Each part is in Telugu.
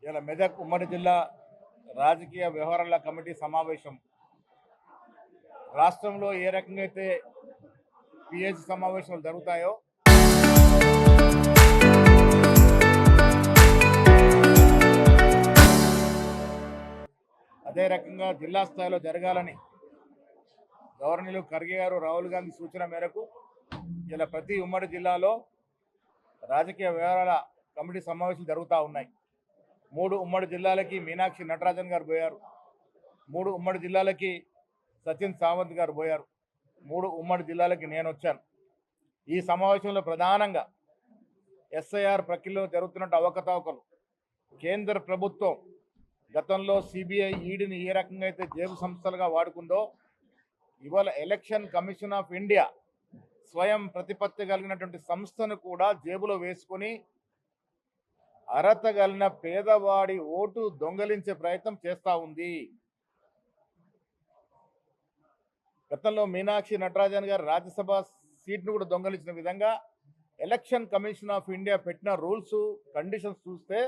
ఇలా మెదక్ ఉమ్మడి జిల్లా రాజకీయ వ్యవహారాల కమిటీ సమావేశం రాష్ట్రంలో ఏ రకంగా అయితే పిహెచ్ సమావేశాలు జరుగుతాయో అదే రకంగా జిల్లా స్థాయిలో జరగాలని గవర్నర్లు ఖర్గే గారు రాహుల్ గాంధీ సూచన మేరకు ఇలా ప్రతి ఉమ్మడి జిల్లాలో రాజకీయ వ్యవహారాల కమిటీ సమావేశాలు జరుగుతూ ఉన్నాయి. 3 ఉమ్మడి జిల్లాలకి మీనాక్షి నటరాజన్ గారు పోయారు. 3 ఉమ్మడి జిల్లాలకి సచిన్ సావంత్ గారు పోయారు. 3 ఉమ్మడి జిల్లాలకి నేను వచ్చాను. ఈ సమావేశంలో ప్రధానంగా ఎస్ఐఆర్ ప్రక్రియలో జరుగుతున్న అవకతవకలు, కేంద్ర ప్రభుత్వం గతంలో సిబిఐ ఈడీని ఏ రకంగా అయితే జేబు సంస్థలుగా వాడుకుందో ఇవాళ ఎలక్షన్ కమిషన్ ఆఫ్ ఇండియా స్వయం ప్రతిపత్తి కలిగినటువంటి సంస్థను కూడా జేబులో వేసుకొని అర్హత కలిగిన పేదవాడి ఓటు దొంగలించే ప్రయత్నం చేస్తూ ఉంది. గతంలో మీనాక్షి నటరాజన్ గారు రాజ్యసభ సీట్ను కూడా దొంగలించిన విధంగా ఎలక్షన్ కమిషన్ ఆఫ్ ఇండియా పెట్టిన రూల్స్ కండిషన్స్ చూస్తే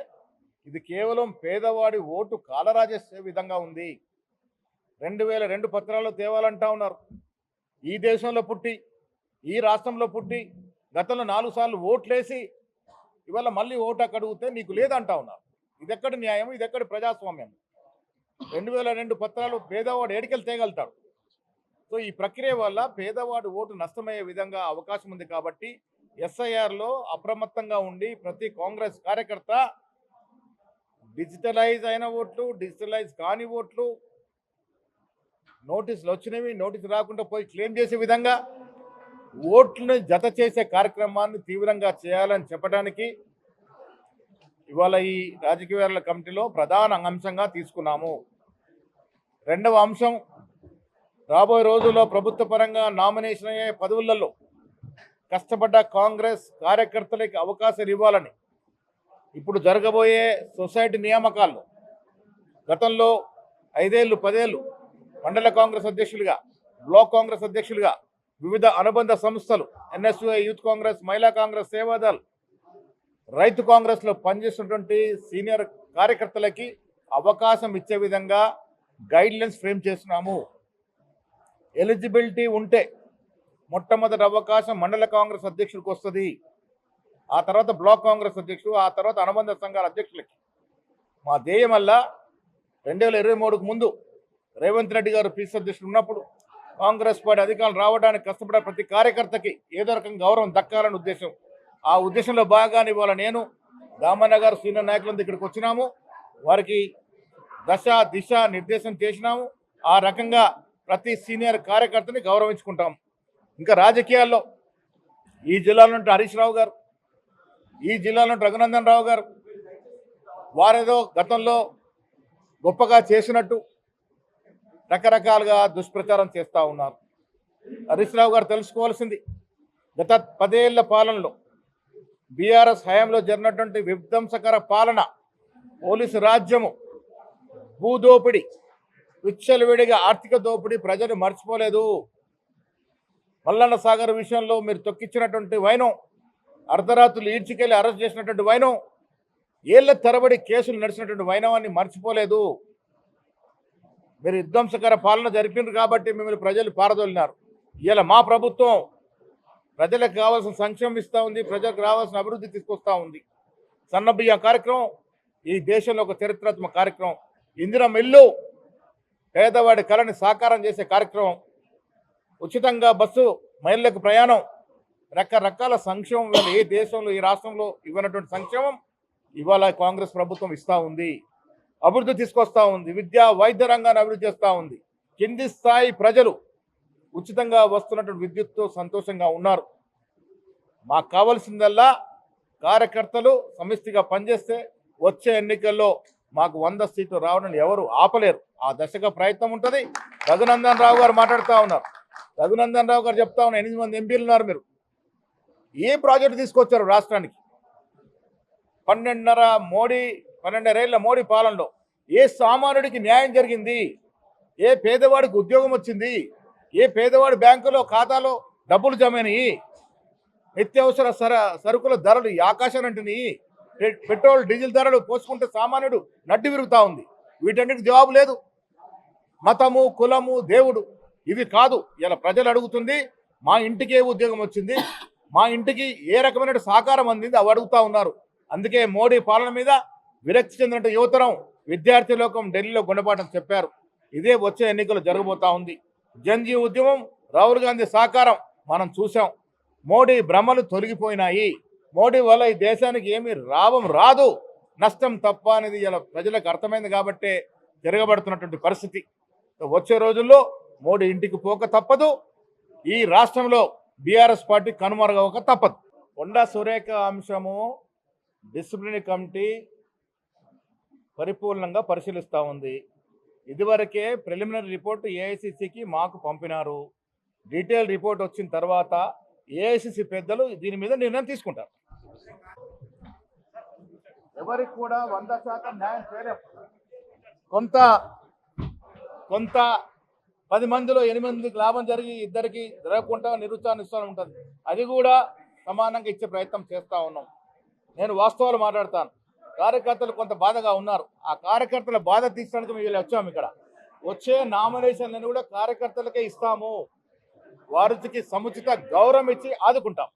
ఇది కేవలం పేదవాడి ఓటు కాలరాజేసే విధంగా ఉంది. 2002 పత్రాలు తేవాలంటా ఉన్నారు. ఈ దేశంలో పుట్టి ఈ రాష్ట్రంలో పుట్టి గతంలో 4 సార్లు ఓట్లేసి ఇవాళ మళ్ళీ ఓటు అడుగుతే నీకు లేదంటా ఉన్నారు. ఇదెక్కడి న్యాయం, ఇదెక్కడి ప్రజాస్వామ్యం? 2002 పత్రాలు పేదవాడు ఏడికెళ్ళి తేగలుగుతాడు. సో ఈ ప్రక్రియ వల్ల పేదవాడు ఓటు నష్టమయ్యే విధంగా అవకాశం ఉంది. కాబట్టి ఎస్ఐఆర్లో అప్రమత్తంగా ఉండి ప్రతి కాంగ్రెస్ కార్యకర్త డిజిటలైజ్ అయిన ఓట్లు, డిజిటలైజ్ కాని ఓట్లు, నోటీసులు వచ్చినవి నోటీసు రాకుండా పోయి క్లెయిమ్ చేసే విధంగా ఓట్లను జత చేసే కార్యక్రమాన్ని తీవ్రంగా చేయాలని చెప్పడానికి ఇవాళ ఈ రాజకీయ వ్యవహారాల కమిటీలో ప్రధాన అంశంగా తీసుకున్నాము. 2వ అంశం, రాబోయే రోజుల్లో ప్రభుత్వ పరంగా నామినేషన్ అయ్యే పదవులలో కష్టపడ్డ కాంగ్రెస్ కార్యకర్తలకి అవకాశం ఇవ్వాలని ఇప్పుడు జరగబోయే సొసైటీ నియామకాల్లో గతంలో 5 ఏళ్ళు 10 ఏళ్ళు మండల కాంగ్రెస్ అధ్యక్షులుగా, బ్లాక్ కాంగ్రెస్ అధ్యక్షులుగా, వివిధ అనుబంధ సంస్థలు ఎన్ఎస్యుఐ, యూత్ కాంగ్రెస్, మహిళా కాంగ్రెస్, సేవాదల్, రైతు కాంగ్రెస్లో పనిచేస్తున్నటువంటి సీనియర్ కార్యకర్తలకి అవకాశం ఇచ్చే విధంగా గైడ్లైన్స్ ఫ్రేమ్ చేస్తున్నాము. ఎలిజిబిలిటీ ఉంటే మొట్టమొదటి అవకాశం మండల కాంగ్రెస్ అధ్యక్షుడికి వస్తుంది, ఆ తర్వాత బ్లాక్ కాంగ్రెస్ అధ్యక్షుడు, ఆ తర్వాత అనుబంధ సంఘాల అధ్యక్షులకి. మా ధ్యేయం వల్ల 2023కు ముందు రేవంత్ రెడ్డి గారు పీసీ అధ్యక్షుడు ఉన్నప్పుడు కాంగ్రెస్ పార్టీ అధికారులు రావడానికి కష్టపడే ప్రతి కార్యకర్తకి ఏదో రకంగా గౌరవం దక్కాలని ఉద్దేశం. ఆ ఉద్దేశంలో భాగంగా ఇవాళ నేను దామన్న గారు సీనియర్ నాయకులంతా ఇక్కడికి వచ్చినాము. వారికి దశ దిశ నిర్దేశం చేసినాము. ఆ రకంగా ప్రతి సీనియర్ కార్యకర్తని గౌరవించుకుంటాం. ఇంకా రాజకీయాల్లో ఈ జిల్లాలో నుండి హరీష్ రావు గారు, ఈ జిల్లాలో నుండి రఘునందన్ రావు గారు వారేదో గతంలో గొప్పగా చేసినట్టు రకరకాలుగా దుష్ప్రచారం చేస్తూ ఉన్నారు. హరీష్ రావు గారు తెలుసుకోవాల్సింది, గత 10 ఏళ్ల పాలనలో బీఆర్ఎస్ హయాంలో జరిగినటువంటి విధ్వంసకర పాలన, పోలీసు రాజ్యము, భూదోపిడి, విచ్చలవిడిగా ఆర్థిక దోపిడీ ప్రజలు మర్చిపోలేదు. మల్లన్న సాగర్ విషయంలో మీరు తొక్కించినటువంటి వైనం, అర్ధరాత్రులు ఈడ్చుకెళ్ళి అరెస్ట్ చేసినటువంటి వైనం, ఏళ్ల తరబడి కేసులు నడిచినటువంటి వైనవాన్ని మర్చిపోలేదు. మీరు విధ్వంసకర పాలన జరిపినారు కాబట్టి మిమ్మల్ని ప్రజలు పారదోలినారు. ఇలా మా ప్రభుత్వం ప్రజలకు కావాల్సిన సంక్షేమం ఇస్తూ ఉంది, ప్రజలకు రావాల్సిన అభివృద్ధి తీసుకొస్తూ ఉంది. సన్నబియ్యం కార్యక్రమం ఈ దేశంలో ఒక చరిత్రాత్మక కార్యక్రమం. ఇందిరమ్మ ఇల్లు పేదవాడి కళని సాకారం చేసే కార్యక్రమం. ఉచితంగా బస్సు, మహిళలకు ప్రయాణం, రకరకాల సంక్షేమం ఇవాళ ఏ దేశంలో ఈ రాష్ట్రంలో ఇవ్వనటువంటి సంక్షేమం ఇవాళ కాంగ్రెస్ ప్రభుత్వం ఇస్తూ ఉంది. అభివృద్ధి తీసుకొస్తూ ఉంది. విద్యా వైద్య రంగాన్ని అభివృద్ధి చేస్తూ ఉంది. కింది స్థాయి ప్రజలు ఉచితంగా వస్తున్నటువంటి విద్యుత్తో సంతోషంగా ఉన్నారు. మాకు కావాల్సిందల్లా కార్యకర్తలు సమిష్టిగా పనిచేస్తే వచ్చే ఎన్నికల్లో మాకు 100 సీట్లు రావడం ఎవరు ఆపలేరు. ఆ దశగా ప్రయత్నం ఉంటుంది. రఘునందన్ రావు గారు మాట్లాడుతూ ఉన్నారు. రఘునందన్ రావు గారు చెప్తా ఉన్నారు, 8 మంది ఎంపీలు ఉన్నారు, మీరు ఏ ప్రాజెక్టు తీసుకొచ్చారు రాష్ట్రానికి? 12 ఏళ్ల మోడీ పాలనలో ఏ సామాన్యుడికి న్యాయం జరిగింది? ఏ పేదవాడికి ఉద్యోగం వచ్చింది? ఏ పేదవాడి బ్యాంకులో ఖాతాలో డబ్బులు జమైనయి? నిత్యావసర సరుకుల ధరలు ఆకాశానంటినాయి. పెట్రోల్ డీజిల్ ధరలు పోసుకుంటే సామాన్యుడు నడ్డి విరుగుతా ఉంది. వీటన్నిటికి జవాబు లేదు. మతము, కులము, దేవుడు ఇవి కాదు. ఇలా ప్రజలు అడుగుతుంది, మా ఇంటికి ఏ ఉద్యోగం వచ్చింది, మా ఇంటికి ఏ రకమైన సహకారం అందింది అవి అడుగుతా ఉన్నారు. అందుకే మోడీ పాలన మీద విరక్తి చెందిన యువతరం, విద్యార్థి లోకం ఢిల్లీలో గుణపాఠం చెప్పారు. ఇదే వచ్చే ఎన్నికలు జరగబోతా ఉంది. జన్జీ ఉద్యమం, రాహుల్ గాంధీ సహకారం మనం చూసాం. మోడీ భ్రమలు తొలగిపోయినాయి. మోడీ వల్ల ఈ దేశానికి ఏమీ లాభం రాదు, నష్టం తప్ప అనేది ఇలా ప్రజలకు అర్థమైంది కాబట్టే తిరగబడుతున్నటువంటి పరిస్థితి. వచ్చే రోజుల్లో మోడీ ఇంటికి పోక తప్పదు. ఈ రాష్ట్రంలో బీఆర్ఎస్ పార్టీ కనుమరుగవక తప్పదు. కొండా సురేఖ అంశము డిసిప్లినరీ కమిటీ పరిపూర్ణంగా పరిశీలిస్తూ ఉంది. ఇదివరకే ప్రిలిమినరీ రిపోర్టు ఏఐసిసికి మాకు పంపినారు. డీటెయిల్ రిపోర్ట్ వచ్చిన తర్వాత ఏఐసిసి పెద్దలు దీని మీద నిర్ణయం తీసుకుంటారు. ఎవరికి కూడా 100% న్యాయం చేయలేం. కొంత 10 మందిలో 8 మందికి లాభం జరిగి ఇద్దరికి జరగకుండా నిరుత్సాహిస్తూ ఉంటుంది. అది కూడా సమానంగా ఇచ్చే ప్రయత్నం చేస్తూ ఉన్నాం. నేను వాస్తవాలు మాట్లాడతాను. కార్యకర్తలు కొంత బాధగా ఉన్నారు. ఆ కార్యకర్తల బాధ తీర్చడానికి మేము వచ్చాము. ఇక్కడ వచ్చే నామినేషన్లను కూడా కార్యకర్తలకే ఇస్తాము. వారికి సముచిత గౌరవం ఇచ్చి ఆదుకుంటాం.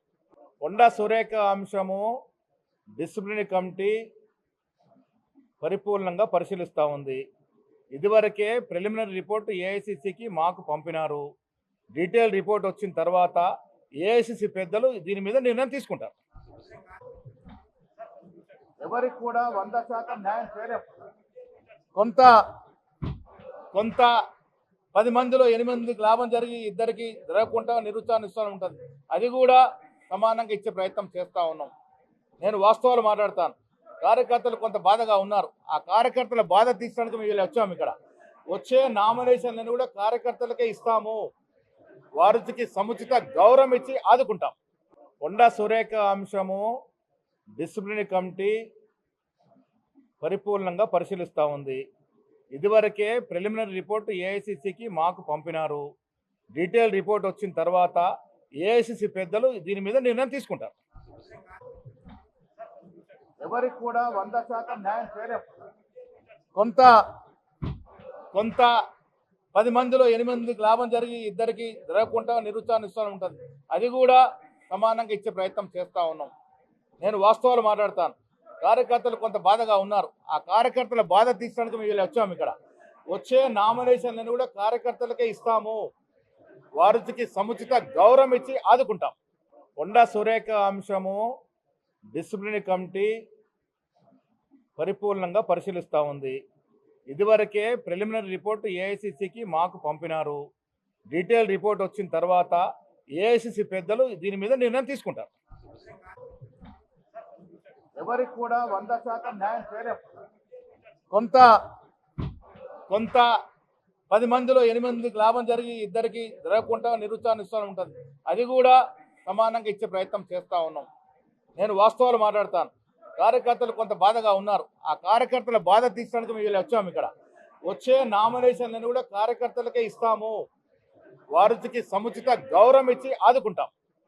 కొండా సురేఖ అంశము డిసిప్లినరీ కమిటీ పరిపూర్ణంగా పరిశీలిస్తూ ఉంది. ఇదివరకే ప్రిలిమినరీ రిపోర్టు ఏఐసిసికి మాకు పంపినారు. డీటెయిల్ రిపోర్ట్ వచ్చిన తర్వాత ఏఐసిసి పెద్దలు దీని మీద నిర్ణయం తీసుకుంటారు. ఎవరికి కూడా 100% న్యాయం చేయలేం. కొంత 10 మందిలో 8 మందికి లాభం జరిగి ఇద్దరికి జరగకుండా నిరుత్సాహిస్తూ ఉంటుంది. అది కూడా సమానంగా ఇచ్చే ప్రయత్నం చేస్తూ ఉన్నాం. నేను వాస్తవాలు మాట్లాడతాను. కార్యకర్తలు కొంత బాధగా ఉన్నారు. ఆ కార్యకర్తల బాధ తీర్చడానికి మేము వచ్చాము. ఇక్కడ వచ్చే నామినేషన్లను కూడా కార్యకర్తలకే ఇస్తాము. వారికి సముచిత గౌరవం ఇచ్చి ఆదుకుంటాం. కొండా సురేఖ అంశము డిసిప్లినరీ కమిటీ పరిపూర్ణంగా పరిశీలిస్తూ ఉంది. ఇదివరకే ప్రిలిమినరీ రిపోర్టు ఏఐసిసికి మాకు పంపినారు. డీటెయిల్ రిపోర్ట్ వచ్చిన తర్వాత ఏఐసిసి పెద్దలు దీని మీద నిర్ణయం తీసుకుంటారు. ఎవరికి కూడా 100% న్యాయం చేయలేం. కొంత 10 మందిలో 8 మందికి లాభం జరిగి ఇద్దరికి జరగకుండా నిరుత్సాహిస్తూ ఉంటుంది. అది కూడా సమానంగా ఇచ్చే ప్రయత్నం చేస్తూ ఉన్నాం. నేను వాస్తవాలు మాట్లాడతాను. కార్యకర్తలు కొంత బాధగా ఉన్నారు. ఆ కార్యకర్తల బాధ తీర్చడానికి మేము వచ్చాము. ఇక్కడ వచ్చే నామినేషన్లను కూడా కార్యకర్తలకే ఇస్తాము. వారికి సముచిత గౌరవం ఇచ్చి ఆదుకుంటాం. కొండా సురేఖ అంశము డిసిప్లినరీ కమిటీ పరిపూర్ణంగా పరిశీలిస్తూ ఉంది. ఇదివరకే ప్రిలిమినరీ రిపోర్టు ఏఐసిసికి మాకు పంపినారు. డీటెయిల్ రిపోర్ట్ వచ్చిన తర్వాత ఏఐసిసి పెద్దలు దీని మీద నిర్ణయం తీసుకుంటారు. ఎవరికి కూడా 100% న్యాయం చేయలేం. కొంత 10 మందిలో 8 మందికి లాభం జరిగి ఇద్దరికి జరగకుండా నిరుత్సాహిస్తూ ఉంటుంది. అది కూడా సమానంగా ఇచ్చే ప్రయత్నం చేస్తూ ఉన్నాం. నేను వాస్తవాలు మాట్లాడతాను. కార్యకర్తలు కొంత బాధగా ఉన్నారు. ఆ కార్యకర్తల బాధ తీర్చడానికి మేము వచ్చాము. ఇక్కడ వచ్చే నామినేషన్లను కూడా కార్యకర్తలకే ఇస్తాము. వారికి సముచిత గౌరవం ఇచ్చి ఆదుకుంటాం.